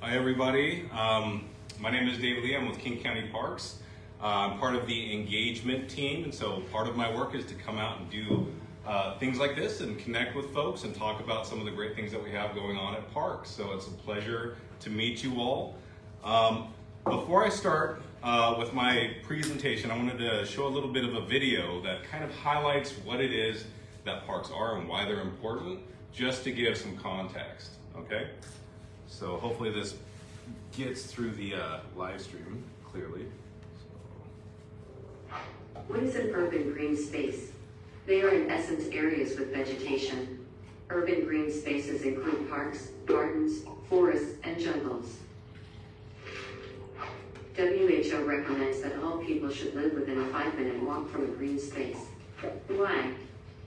Hi everybody, my name is David Lee. I'm with King County Parks. I'm part of the engagement team, and so part of my work is to come out and do things like this and connect with folks and talk about some of the great things that we have going on at parks. So it's a pleasure to meet you all. Before I start with my presentation, I wanted to show a little bit of a video that kind of highlights what it is that parks are and why they're important, just to give some context, okay? So hopefully this gets through the live stream clearly. What is an urban green space? They are in essence areas with vegetation. Urban green spaces include parks, gardens, forests, and jungles. WHO recommends that all people should live within a 5-minute walk from a green space. Why?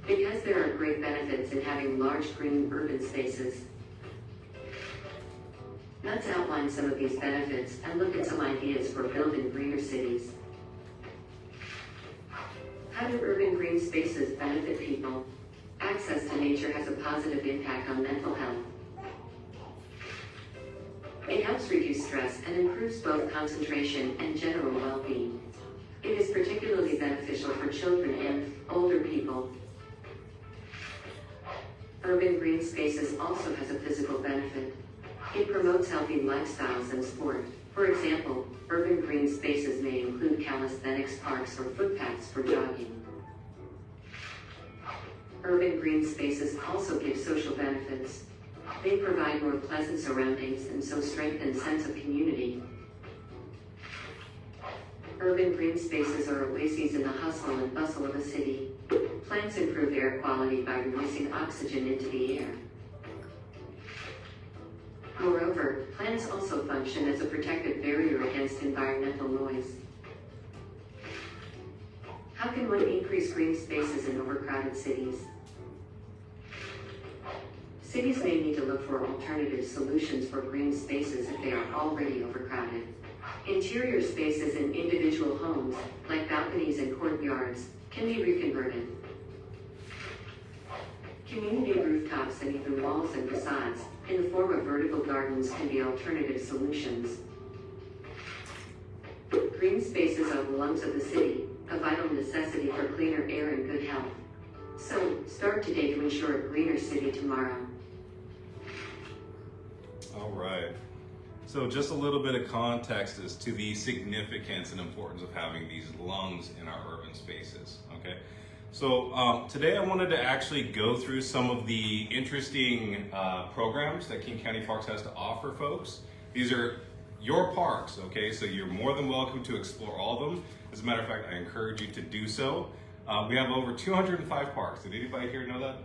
Because there are great benefits in having large green urban spaces. Let's outline some of these benefits and look at some ideas for building greener cities. How do urban green spaces benefit people? Access to nature has a positive impact on mental health. It helps reduce stress and improves both concentration and general well-being. It is particularly beneficial for children and older people. Urban green spaces also has a physical benefit. It promotes healthy lifestyles and sport. For example, urban green spaces may include calisthenics parks or footpaths for jogging. Urban green spaces also give social benefits. They provide more pleasant surroundings and so strengthen sense of community. Urban green spaces are oases in the hustle and bustle of a city. Plants improve air quality by releasing oxygen into the air. Moreover, plants also function as a protective barrier against environmental noise. How can one increase green spaces in overcrowded cities? Cities may need to look for alternative solutions for green spaces if they are already overcrowded. Interior spaces in individual homes, like balconies and courtyards, can be reconverted. Community rooftops and even walls and facades, in the form of vertical gardens, can be alternative solutions. Green spaces are the lungs of the city, a vital necessity for cleaner air and good health. So, start today to ensure a greener city tomorrow. All right. So just a little bit of context as to the significance and importance of having these lungs in our urban spaces, okay? So today I wanted to actually go through some of the interesting programs that King County Parks has to offer folks. These are your parks, okay? So you're more than welcome to explore all of them. As a matter of fact, I encourage you to do so. We have over 205 parks. Did anybody here know that?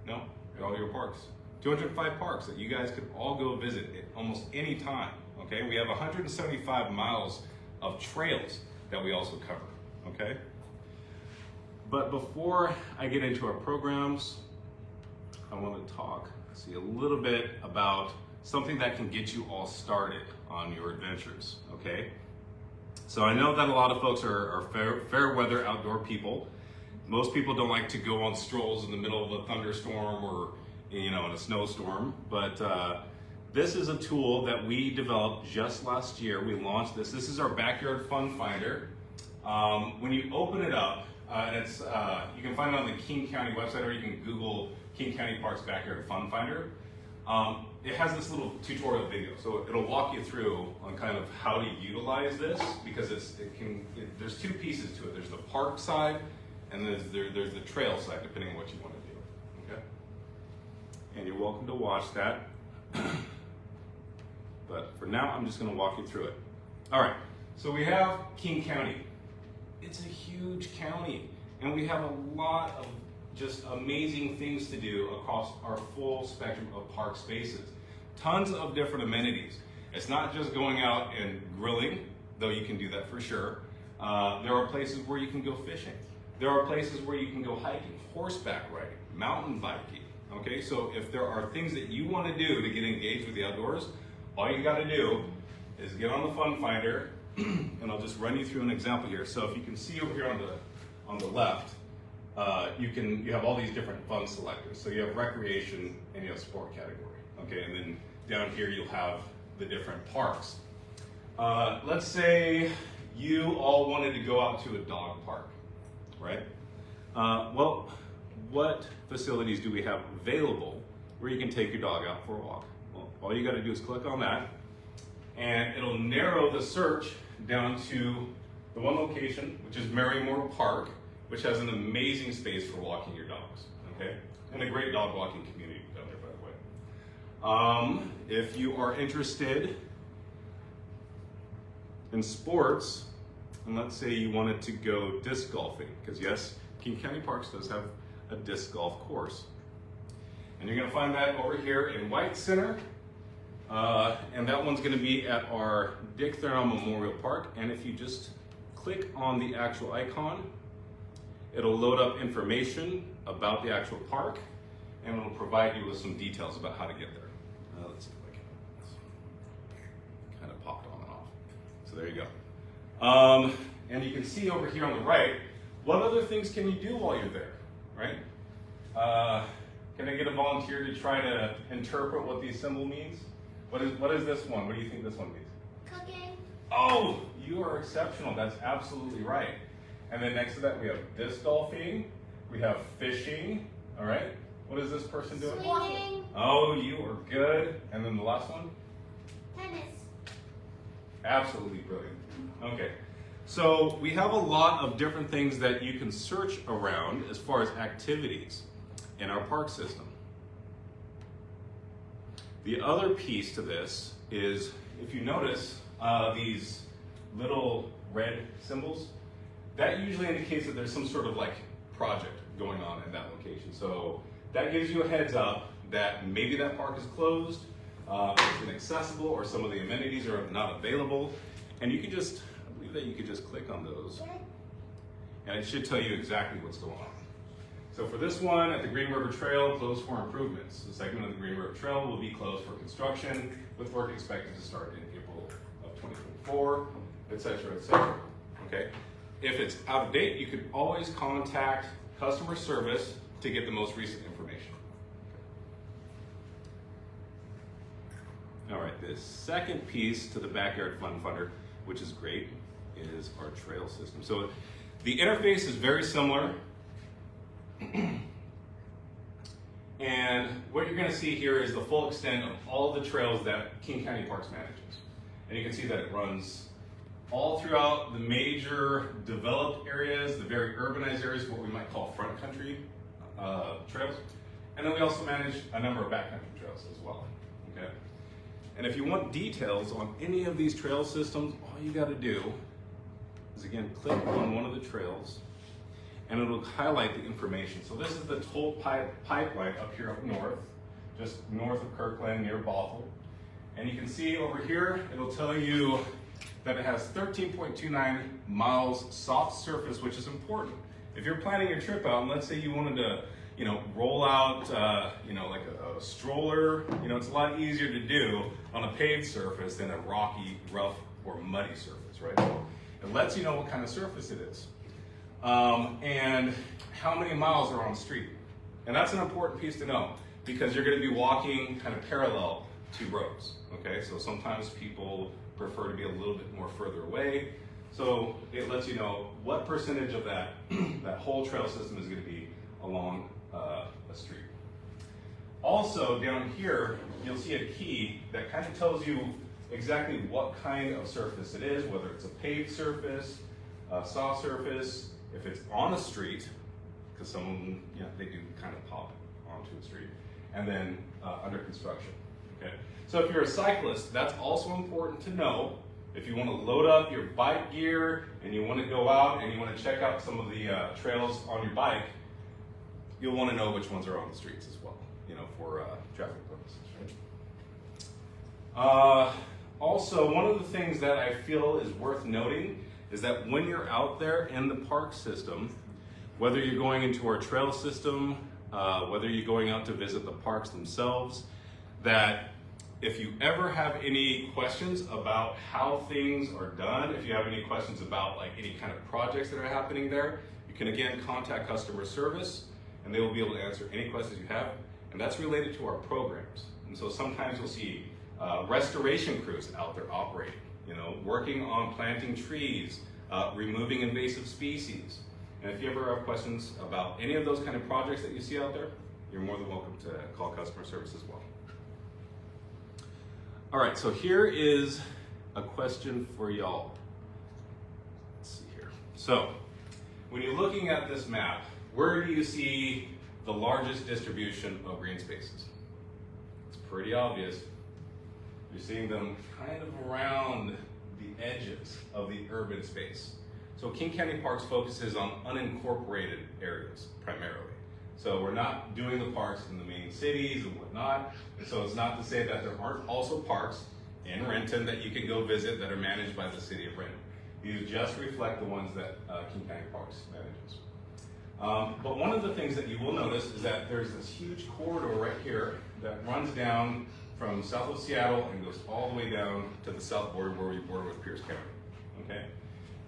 No? At all your parks? 205 parks that you guys could all go visit at almost any time, okay? We have 175 miles of trails that we also cover, okay? But before I get into our programs, I want to see a little bit about something that can get you all started on your adventures, okay? So I know that a lot of folks are fair weather outdoor people. Most people don't like to go on strolls in the middle of a thunderstorm or in a snowstorm, but this is a tool that we developed just last year. We launched this. This is our Backyard Fun Finder. When you open it up, you can find it on the King County website, or you can Google King County Parks Backyard Fun Finder. It has this little tutorial video, so it'll walk you through on kind of how to utilize this, because there's two pieces to it. There's the park side, and there's the trail side, depending on what you want to do. Okay? And you're welcome to watch that. But for now, I'm just going to walk you through it. All right, so we have King County. It's a huge county, and we have a lot of just amazing things to do across our full spectrum of park spaces. Tons of different amenities. It's not just going out and grilling, though you can do that for sure. There are places where you can go fishing. There are places where you can go hiking, horseback riding, mountain biking. Okay, so if there are things that you want to do to get engaged with the outdoors, all you got to do is get on the Fun Finder, and I'll just run you through an example here. So if you can see over here on the left, you have all these different fun selectors. So you have recreation and you have sport category. Okay, and then down here you'll have the different parks. Let's say you all wanted to go out to a dog park, right? Well, what facilities do we have available where you can take your dog out for a walk? Well, all you got to do is click on that, and it'll narrow the search down to the one location, which is Merrymore Park, which has an amazing space for walking your dogs, okay? And a great dog walking community down there, by the way. If you are interested in sports, and let's say you wanted to go disc golfing, because yes, King County Parks does have a disc golf course. And you're gonna find that over here in White Center, and that one's gonna be at our Dick Thurman Memorial Park. And if you just click on the actual icon, it'll load up information about the actual park, and it'll provide you with some details about how to get there. Let's see if I can, kind of popped on and off. So there you go. And you can see over here on the right, what other things can you do while you're there, right? Can I get a volunteer to try to interpret what the symbol means? What is this one? What do you think this one means? Cooking. Oh, you are exceptional. That's absolutely right. And then next to that, we have disc golfing. We have fishing. All right. What is this person doing? Swimming. Oh, you are good. And then the last one? Tennis. Absolutely brilliant. Okay. So we have a lot of different things that you can search around as far as activities in our park system. The other piece to this is, if you notice these little red symbols, that usually indicates that there's some sort of like project going on at that location. So that gives you a heads up that maybe that park is closed, it's inaccessible, or some of the amenities are not available. And you can just, I believe that you could just click on those, and it should tell you exactly what's going on. So for this one, at the Green River Trail, closed for improvements. The segment of the Green River Trail will be closed for construction, with work expected to start in April of 2024, et cetera, et cetera. Okay? If it's out of date, you could always contact customer service to get the most recent information. All right, the second piece to the Backyard Fun Funder, which is great, is our trail system. So the interface is very similar. And what you're going to see here is the full extent of all the trails that King County Parks manages. And you can see that it runs all throughout the major developed areas, the very urbanized areas, what we might call front country trails. And then we also manage a number of backcountry trails as well. Okay? And if you want details on any of these trail systems, all you got to do is, again, click on one of the trails, and it'll highlight the information. So this is the toll pipeline up here up north, just north of Kirkland near Bothell. And you can see over here, it'll tell you that it has 13.29 miles soft surface, which is important. If you're planning your trip out, and let's say you wanted to, roll out, like a stroller, it's a lot easier to do on a paved surface than a rocky, rough, or muddy surface, right? It lets you know what kind of surface it is. And how many miles are on the street. And that's an important piece to know, because you're going to be walking kind of parallel to roads, okay? So sometimes people prefer to be a little bit more further away. So it lets you know what percentage of that, that whole trail system is going to be along a street. Also down here, you'll see a key that kind of tells you exactly what kind of surface it is, whether it's a paved surface, a soft surface, if it's on a street, because some of them, they do kind of pop onto a street, and then under construction, okay? So if you're a cyclist, that's also important to know. If you want to load up your bike gear and you want to go out and you want to check out some of the trails on your bike, you'll want to know which ones are on the streets as well, for traffic purposes, right? Also, one of the things that I feel is worth noting is that when you're out there in the park system, whether you're going into our trail system, whether you're going out to visit the parks themselves, that if you ever have any questions about how things are done, if you have any questions about like any kind of projects that are happening there, you can again contact customer service and they will be able to answer any questions you have. And that's related to our programs. And so sometimes you'll see restoration crews out there operating, you know, working on planting trees, removing invasive species. And if you ever have questions about any of those kind of projects that you see out there, you're more than welcome to call customer service as well. All right, so here is a question for y'all. Let's see here. So, when you're looking at this map, where do you see the largest distribution of green spaces? It's pretty obvious. You're seeing them kind of around the edges of the urban space. So King County Parks focuses on unincorporated areas primarily. So we're not doing the parks in the main cities and whatnot. And so it's not to say that there aren't also parks in Renton that you can go visit that are managed by the city of Renton. These just reflect the ones that King County Parks manages. But one of the things that you will notice is that there's this huge corridor right here that runs down from south of Seattle and goes all the way down to the south border where we border with Pierce County, okay?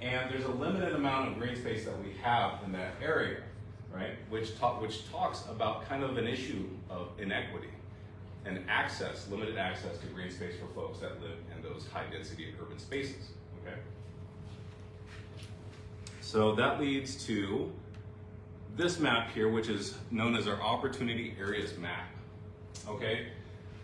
And there's a limited amount of green space that we have in that area, right? Which talks about kind of an issue of inequity and access, limited access to green space for folks that live in those high density urban spaces, okay? So that leads to this map here, which is known as our Opportunity Areas Map, okay?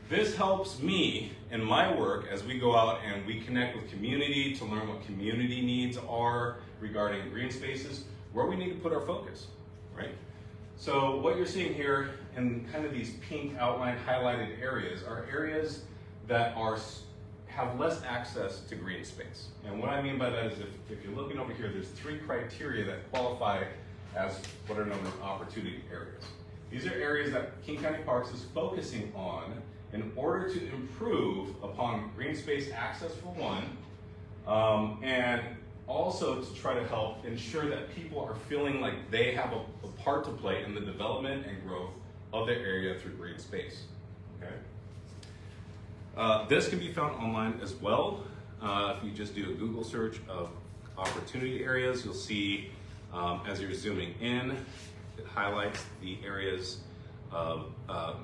This helps me in my work as we go out and we connect with community to learn what community needs are regarding green spaces, where we need to put our focus, right? So what you're seeing here in kind of these pink outline highlighted areas are areas that have less access to green space. And what I mean by that is if you're looking over here, there's 3 criteria that qualify as what are known as opportunity areas. These are areas that King County Parks is focusing on in order to improve upon green space access for one, and also to try to help ensure that people are feeling like they have a part to play in the development and growth of their area through green space, okay? This can be found online as well. If you just do a Google search of opportunity areas, you'll see as you're zooming in, it highlights the areas of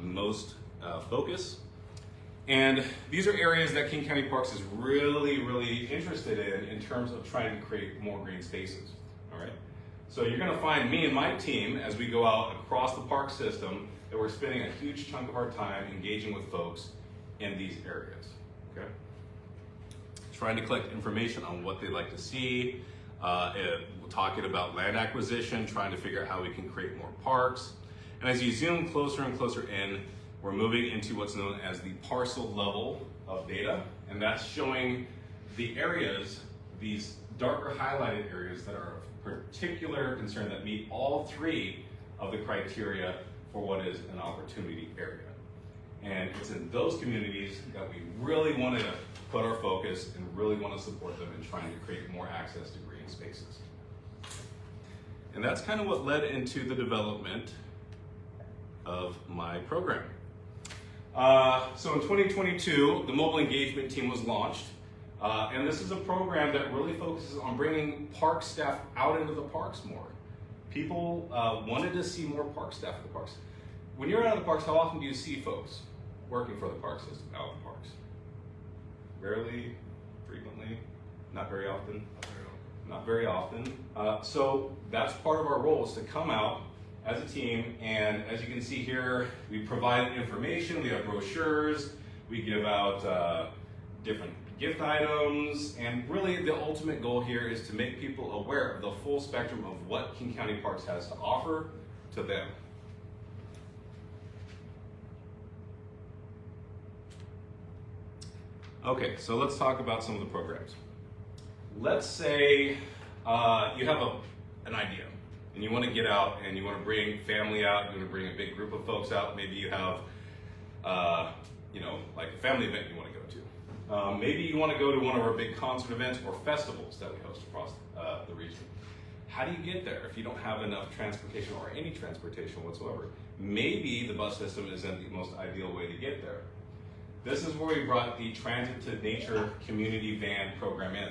most focus. And these are areas that King County Parks is really, really interested in terms of trying to create more green spaces, all right? So you're gonna find me and my team as we go out across the park system that we're spending a huge chunk of our time engaging with folks in these areas, okay? Trying to collect information on what they'd like to see, talking about land acquisition, trying to figure out how we can create more parks. And as you zoom closer and closer in, we're moving into what's known as the parcel level of data, and that's showing the areas, these darker highlighted areas that are of particular concern that meet all 3 of the criteria for what is an opportunity area. And it's in those communities that we really want to put our focus and really want to support them in trying to create more access to green spaces. And that's kind of what led into the development of my program. So in 2022, the mobile engagement team was launched. And this is a program that really focuses on bringing park staff out into the parks more. People wanted to see more park staff at the parks. When you're out of the parks, how often do you see folks working for the park system out in the parks? Rarely, frequently, not very often. Not very often. So that's part of our role is to come out as a team, and as you can see here, we provide information, we have brochures, we give out different gift items, and really the ultimate goal here is to make people aware of the full spectrum of what King County Parks has to offer to them. Okay, so let's talk about some of the programs. Let's say you have an idea and you want to get out and you want to bring family out, you want to bring a big group of folks out. Maybe you have, like a family event you want to go to. Maybe you want to go to one of our big concert events or festivals that we host across the region. How do you get there if you don't have enough transportation or any transportation whatsoever? Maybe the bus system isn't the most ideal way to get there. This is where we brought the Transit to Nature Community Van program in.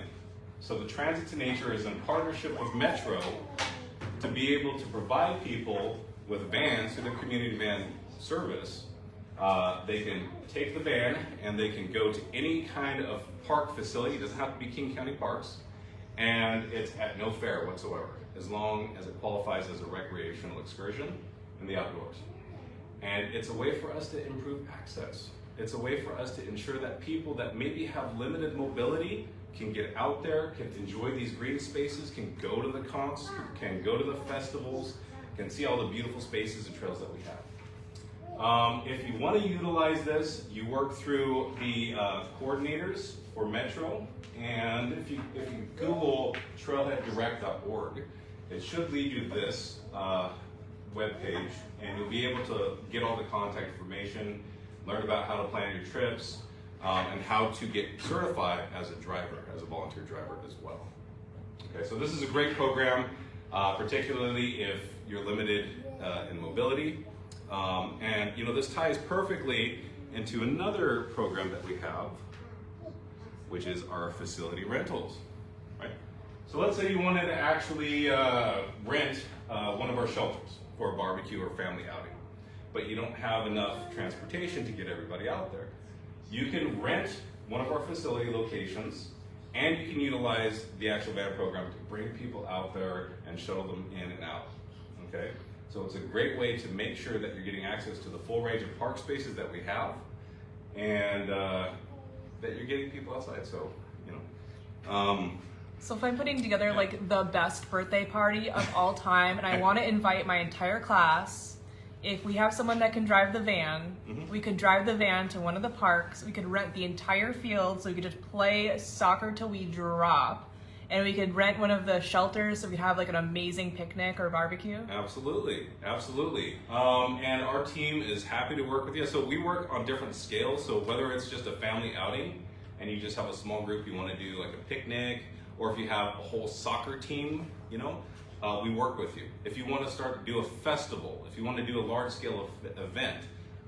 So the Transit to Nature is in partnership with Metro to be able to provide people with vans through the community van service They can take the van and they can go to any kind of park facility. It doesn't have to be King County Parks, and it's at no fare whatsoever, as long as it qualifies as a recreational excursion in the outdoors. And it's a way for us to improve access. It's a way for us to ensure that people that maybe have limited mobility can get out there, can enjoy these green spaces, can go to the cons, can go to the festivals, can see all the beautiful spaces and trails that we have. If you want to utilize this, you work through the coordinators for Metro, and if you Google trailheaddirect.org, it should lead you to this webpage, and you'll be able to get all the contact information, learn about how to plan your trips, and how to get certified as a driver, as a volunteer driver as well. Okay, so this is a great program, particularly if you're limited in mobility. And you know, this ties perfectly into another program that we have, which is our facility rentals, right? So let's say you wanted to actually rent one of our shelters for a barbecue or family outing, but you don't have enough transportation to get everybody out there. You can rent one of our facility locations, and you can utilize the actual van program to bring people out there and shuttle them in and out, okay? So it's a great way to make sure that you're getting access to the full range of park spaces that we have, and that you're getting people outside, so, you know. So if I'm putting together like the best birthday party of all time, and I want to invite my entire class, if we have someone that can drive the van, we could drive the van to one of the parks, we could rent the entire field, so we could just play soccer till we drop, and we could rent one of the shelters so we could have like an amazing picnic or barbecue. Absolutely, absolutely. And our team is happy to work with you. So we work on different scales, so whether it's just a family outing, and you just have a small group, you want to do like a picnic, or if you have a whole soccer team, you know, we work with you. If you want to start to do a festival, if you want to do a large scale event,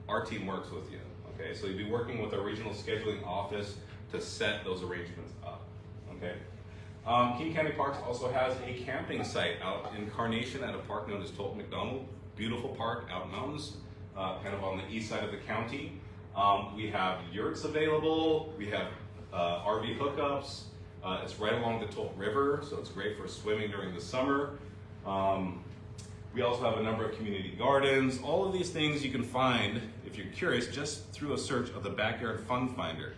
our team works with you. Okay, so you'll be working with our regional scheduling office to set those arrangements up. Okay. King County Parks also has a camping site out in Carnation at a park known as Tolton McDonald. Beautiful park out in mountains, kind of on the east side of the county. We have yurts available. We have RV hookups. It's right along the Tolton River, so it's great for swimming during the summer. We also have a number of community gardens. All of these things you can find, if you're curious, just through a search of the Backyard Fun Finder.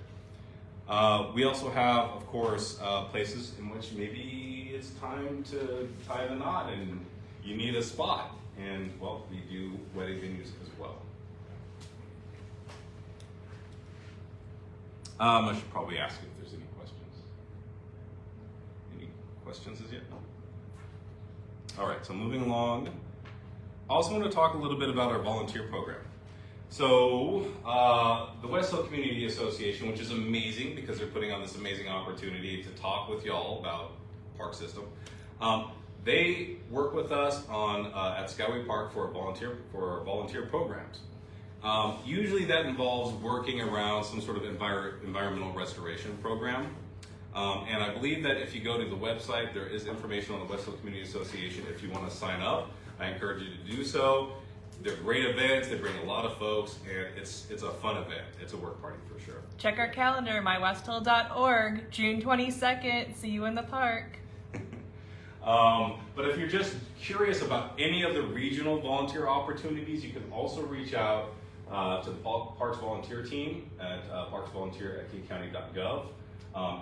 We also have, of course, places in which maybe it's time to tie the knot and you need a spot. And, well, we do wedding venues as well. I should probably ask if there's any questions. Any questions as yet? No? All right, so moving along. I also want to talk a little bit about our volunteer program. So the West Hill Community Association, which is amazing because they're putting on this amazing opportunity to talk with y'all about park system. They work with us on at Skyway Park for volunteer programs. Usually that involves working around some sort of environmental restoration program. And I believe that if you go to the website, there is information on the West Hill Community Association if you want to sign up. I encourage you to do so. They're great events, they bring a lot of folks, and it's a fun event. It's a work party for sure. Check our calendar, mywesthill.org, June 22nd, see you in the park. But if you're just curious about any of the regional volunteer opportunities, you can also reach out to the Parks Volunteer team at parksvolunteer@kingcounty.gov,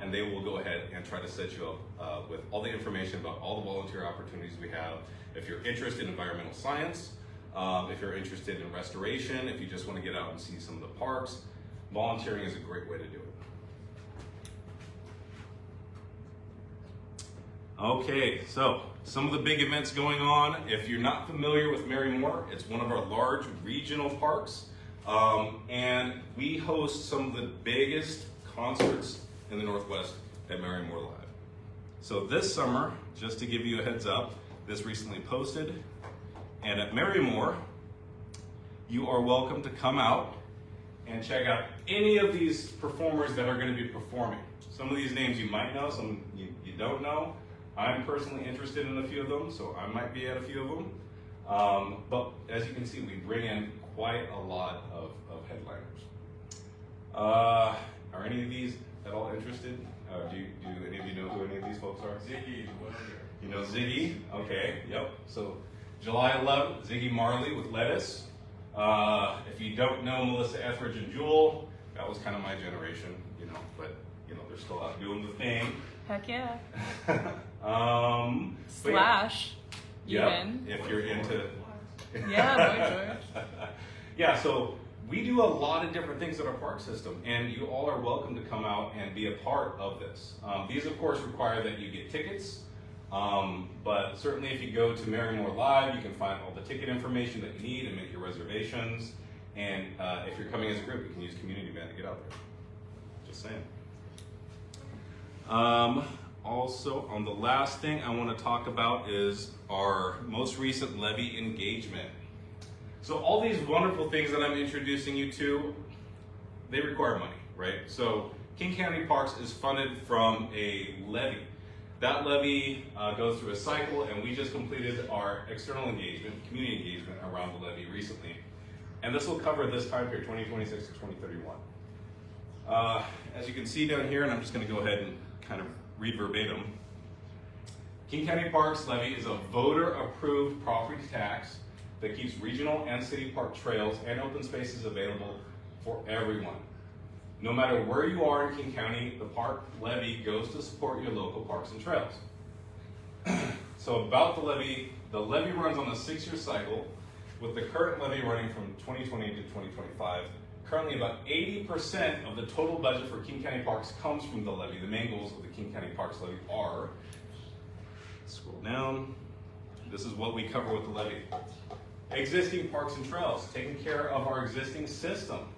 and they will go ahead and try to set you up with all the information about all the volunteer opportunities we have. If you're interested in environmental science, if you're interested in restoration, if you just want to get out and see some of the parks, volunteering is a great way to do it. Okay, so some of the big events going on. If you're not familiar with Marymoor, it's one of our large regional parks, and we host some of the biggest concerts in the Northwest at Marymoor Live. So this summer, just to give you a heads up, this recently posted, and at Marymoor, you are welcome to come out and check out any of these performers that are going to be performing. Some of these names you might know, some you don't know. I'm personally interested in a few of them, so I might be at a few of them. But as you can see, we bring in quite a lot of headliners. Are any of these at all interested? Do any of you know who any of these folks are? Ziggy, You know Ziggy? Okay, yep. So July 11th, Ziggy Marley with Lettuce. If you don't know Melissa Etheridge and Jewel, that was kind of my generation, but they're still out doing the thing. Heck yeah. Slash. Yeah, even. if you're into. Yeah, boy, Yeah, so we do a lot of different things in our park system, and you all are welcome to come out and be a part of this. These, of course, require that you get tickets, but certainly if you go to Marymore Live, you can find all the ticket information that you need and make your reservations. And if you're coming as a group, you can use Community Van to get out there. Just saying. Also, on the last thing I want to talk about is our most recent levy engagement. So all these wonderful things that I'm introducing you to, they require money, right? So King County Parks is funded from a levy. That levy goes through a cycle, and we just completed our external engagement, community engagement around the levy recently. And this will cover this time period, 2026 to 2031. As you can see down here, and I'm just going to go ahead and kind of read verbatim. King County Parks levy is a voter-approved property tax that keeps regional and city park trails and open spaces available for everyone. No matter where you are in King County, the park levy goes to support your local parks and trails. So about the levy runs on a 6-year cycle, with the current levy running from 2020 to 2025. Currently, about 80% of the total budget for King County Parks comes from the levy. The main goals of the King County Parks levy are, scroll down, this is what we cover with the levy. Existing parks and trails, taking care of our existing system.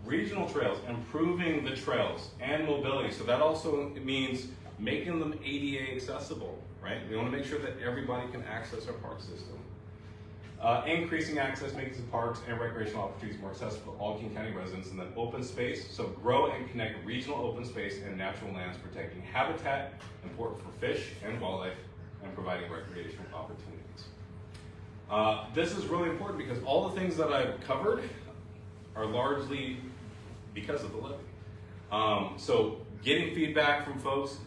Regional trails, improving the trails and mobility. So that also means making them ADA accessible, right? We want to make sure that everybody can access our park system. Increasing access, making the parks and recreational opportunities more accessible to all King County residents. And then open space, so grow and connect regional open space and natural lands, protecting habitat, important for fish and wildlife, and providing recreational opportunities. This is really important because all the things that I've covered are largely because of the levy. So getting feedback from folks,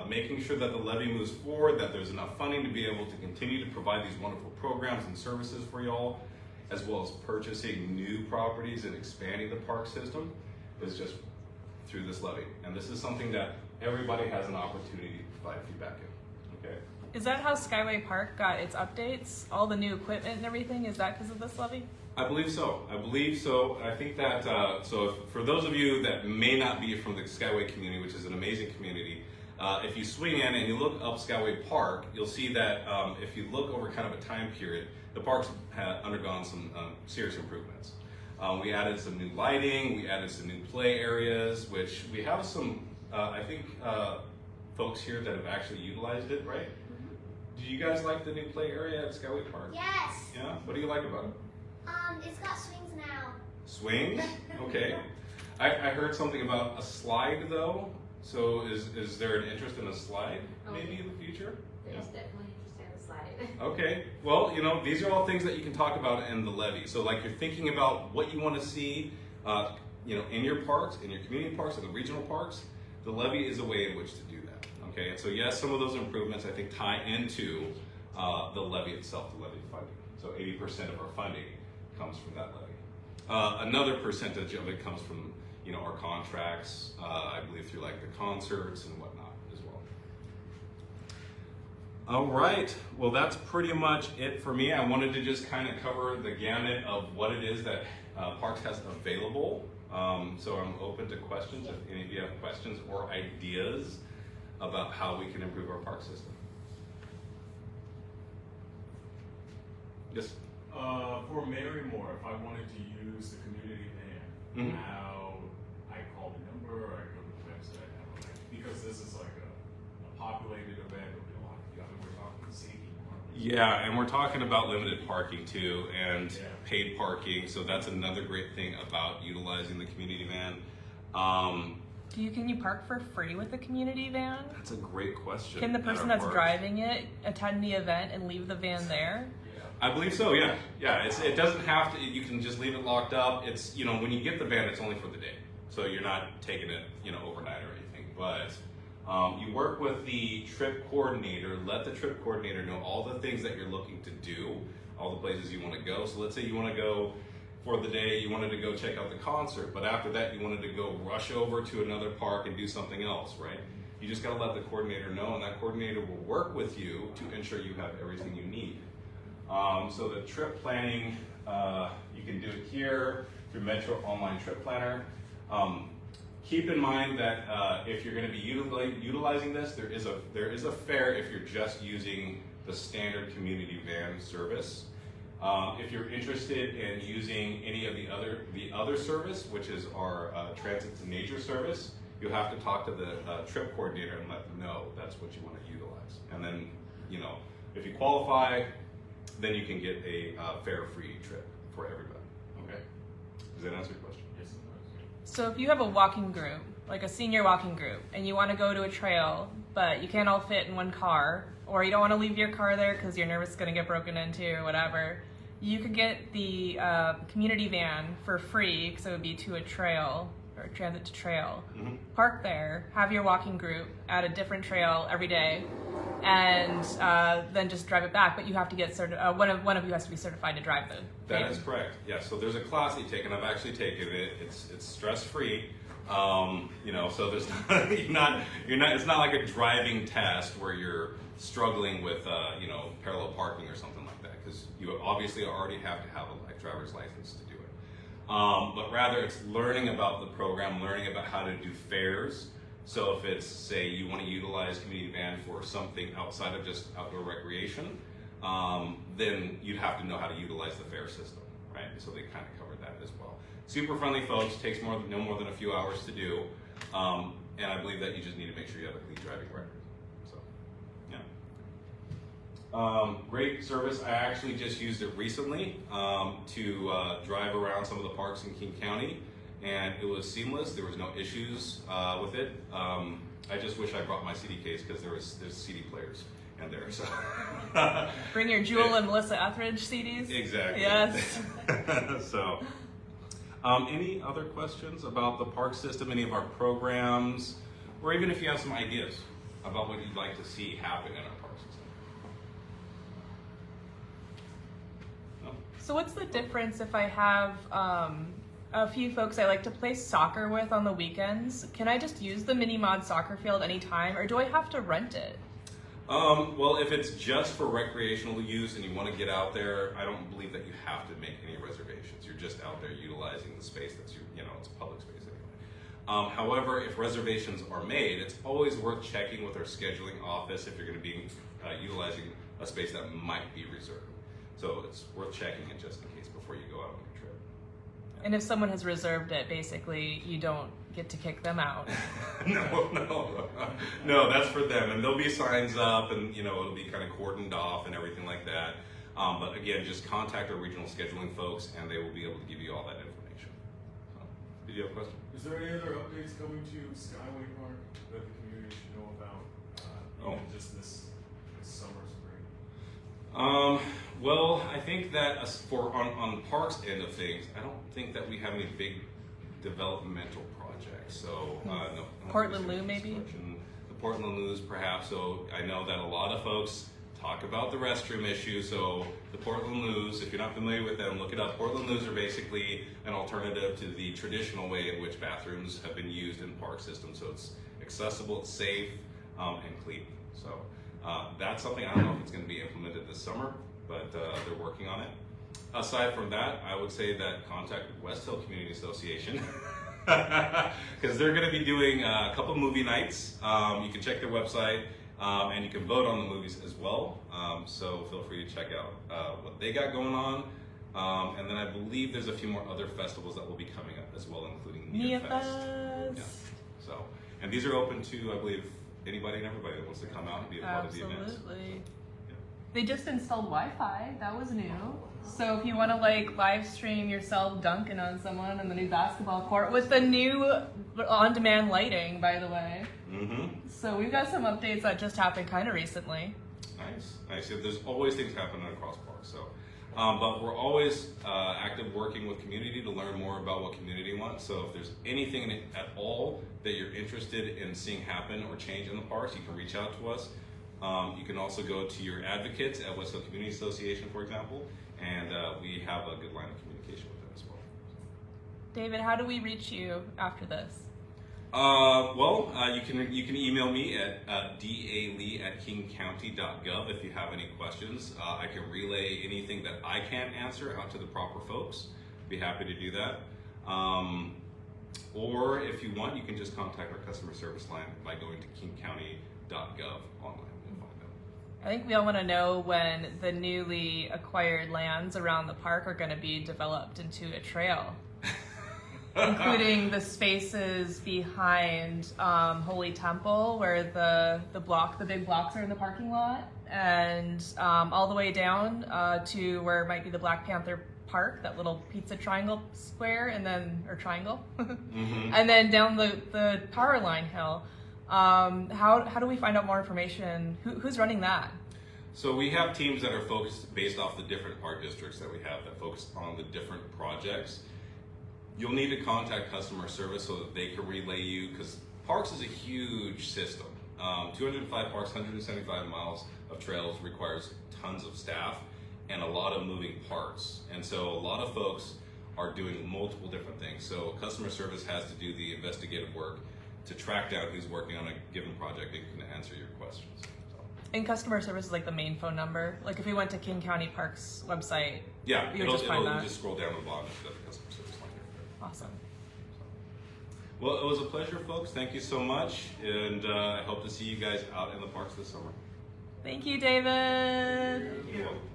making sure that the levy moves forward, that there's enough funding to be able to continue to provide these wonderful programs and services for y'all, as well as purchasing new properties and expanding the park system, is just through this levy. And this is something that everybody has an opportunity to provide feedback in, okay? Is that how Skyway Park got its updates? All the new equipment and everything? Is that because of this levy? I believe so. I think that, for those of you that may not be from the Skyway community, which is an amazing community, if you swing in and you look up Skyway Park, you'll see that if you look over kind of a time period, the parks have undergone some serious improvements. We added some new lighting, we added some new play areas, which we have some, I think, folks here that have actually utilized it, right? Do you guys like the new play area at Skyway Park? Yes. Yeah? What do you like about it? It's got swings now. Swings? Okay. I heard something about a slide though. So is there an interest in a slide maybe in the future? There's definitely interest in the slide. Okay. Well, these are all things that you can talk about in the levy. So like you're thinking about what you want to see, in your parks, in your community parks, in the regional parks, the levy is a way in which to do that. Okay. And so yes, some of those improvements I think tie into the levy itself, the levy funding. So 80% of our funding comes from that levy. Another percentage of it comes from our contracts, I believe through like the concerts and whatnot as well. All right, well that's pretty much it for me. I wanted to just kind of cover the gamut of what it is that Parks has available. So I'm open to questions if any of you have questions or ideas about how we can improve our park system. Yes? For Marymore, if I wanted to use the community van, how I call the number or I go to the website, because this is like a populated event, there'll be a lot of people. We're talking safety. Yeah, and we're talking about limited parking too, and paid parking. So that's another great thing about utilizing the community van. Can you park for free with the community van? That's a great question. Can the person that's driving it attend the event and leave the van there? I believe so, yeah. Yeah, it doesn't have to, you can just leave it locked up. It's, you know, when you get the van, it's only for the day. So you're not taking it, you know, overnight or anything. But you work with the trip coordinator, let the trip coordinator know all the things that you're looking to do, all the places you want to go. So let's say you want to go for the day, you wanted to go check out the concert, but after that you wanted to go rush over to another park and do something else, right? You just got to let the coordinator know, and that coordinator will work with you to ensure you have everything you need. So the trip planning, you can do it here through Metro Online Trip Planner. Keep in mind that if you're going to be utilizing this, there is a fare if you're just using the standard community van service. If you're interested in using any of the other service, which is our transit to nature service, you'll have to talk to the trip coordinator and let them know that's what you want to utilize. And then, you know, if you qualify, then you can get a fare-free trip for everybody. Okay? Does that answer your question? Yes, it does. So if you have a walking group, like a senior walking group, and you want to go to a trail, but you can't all fit in one car, or you don't want to leave your car there because you're nervous it's going to get broken into or whatever, you could get the community van for free, because it would be to a trail, or transit to trail. Mm-hmm. Park there, have your walking group at a different trail every day, and then just drive it back. But you have to get one of you has to be certified to drive the van. That is correct. Yeah. So there's a class that you take, and I've actually taken it. It's stress free. You know, so there's it's not like a driving test where you're struggling with you know, parallel parking or something like that, because you obviously already have to have a driver's license to do it. But rather it's learning about the program, learning about how to do fares. So if it's, say, you want to utilize community van for something outside of just outdoor recreation, then you'd have to know how to utilize the fare system, right? So they kind of cover that as well. Super friendly folks, takes no more than a few hours to do, and I believe that you just need to make sure you have a clean driving record. So, yeah. Great service. I actually just used it recently to drive around some of the parks in King County, and it was seamless. There was no issues with it. I just wish I brought my CD case, because there's CD players in there. So Bring your Jewel and Melissa Etheridge CDs. Exactly. Yes. So, any other questions about the park system, any of our programs, or even if you have some ideas about what you'd like to see happen in our park system? No? So what's the difference if I have a few folks I like to play soccer with on the weekends? Can I just use the mini mod soccer field anytime, or do I have to rent it? Well, if it's just for recreational use and you want to get out there, I don't believe that you have to make any reservations. You're just out there utilizing the space that's it's a public space anyway. However, if reservations are made, it's always worth checking with our scheduling office if you're going to be utilizing a space that might be reserved. So it's worth checking it just in case before you go out on your trip. And if someone has reserved it, basically you don't get to kick them out. No, that's for them, and there'll be signs up, and it'll be kind of cordoned off and everything like that. But again, just contact our regional scheduling folks, and they will be able to give you all that information. So, did you have a question? Is there any other updates coming to Skyway Park that the community should know about? Even just this summer, spring? Well, I think that on Parks end of things, I don't think that we have any big developmental projects. So no. Portland Loo, maybe? The Portland Loos, perhaps. So I know that a lot of folks talk about the restroom issue. So the Portland Loos, if you're not familiar with them, look it up. Portland Loos are basically an alternative to the traditional way in which bathrooms have been used in park systems. So it's accessible, it's safe, and clean. So that's something, I don't know if it's going to be implemented this summer, but they're working on it. Aside from that, I would say that contact West Hill Community Association, because they're going to be doing a couple movie nights. You can check their website, and you can vote on the movies as well. So feel free to check out what they got going on. And then I believe there's a few more other festivals that will be coming up as well, including Nia Fest. Yeah. So, and these are open to, I believe, anybody and everybody that wants to come out and be a part of the event. Absolutely. They just installed Wi-Fi. That was new. So if you want to live stream yourself dunking on someone in the new basketball court with the new on-demand lighting, by the way. Mm-hmm. So we've got some updates that just happened kind of recently. Nice. Yeah, there's always things happening across parks. So But we're always active working with community to learn more about what community wants. So if there's anything at all that you're interested in seeing happen or change in the parks, you can reach out to us. You can also go to your advocates at West Hill Community Association, for example, and we have a good line of communication with them as well. David, how do we reach you after this? You can email me at dalee@kingcounty.gov if you have any questions. I can relay anything that I can't answer out to the proper folks. Be happy to do that. Or if you want, you can just contact our customer service line by going to kingcounty.gov online. I think we all want to know when the newly acquired lands around the park are going to be developed into a trail, including the spaces behind Holy Temple, where the big blocks are in the parking lot, and all the way down to where might be the Black Panther Park, that little pizza triangle square, or triangle, and then down the power line hill. How do we find out more information? Who's running that? So we have teams that are focused based off the different park districts that we have that focus on the different projects. You'll need to contact customer service so that they can relay you, because parks is a huge system. 205 parks, 175 miles of trails requires tons of staff and a lot of moving parts. And so a lot of folks are doing multiple different things. So customer service has to do the investigative work to track down who's working on a given project and can answer your questions. And customer service is like the main phone number. Like if we went to King County Parks website, yeah, you would just find that. Just scroll down the bottom to the customer service line. Awesome. Well, it was a pleasure, folks. Thank you so much, and I hope to see you guys out in the parks this summer. Thank you, David. You're welcome.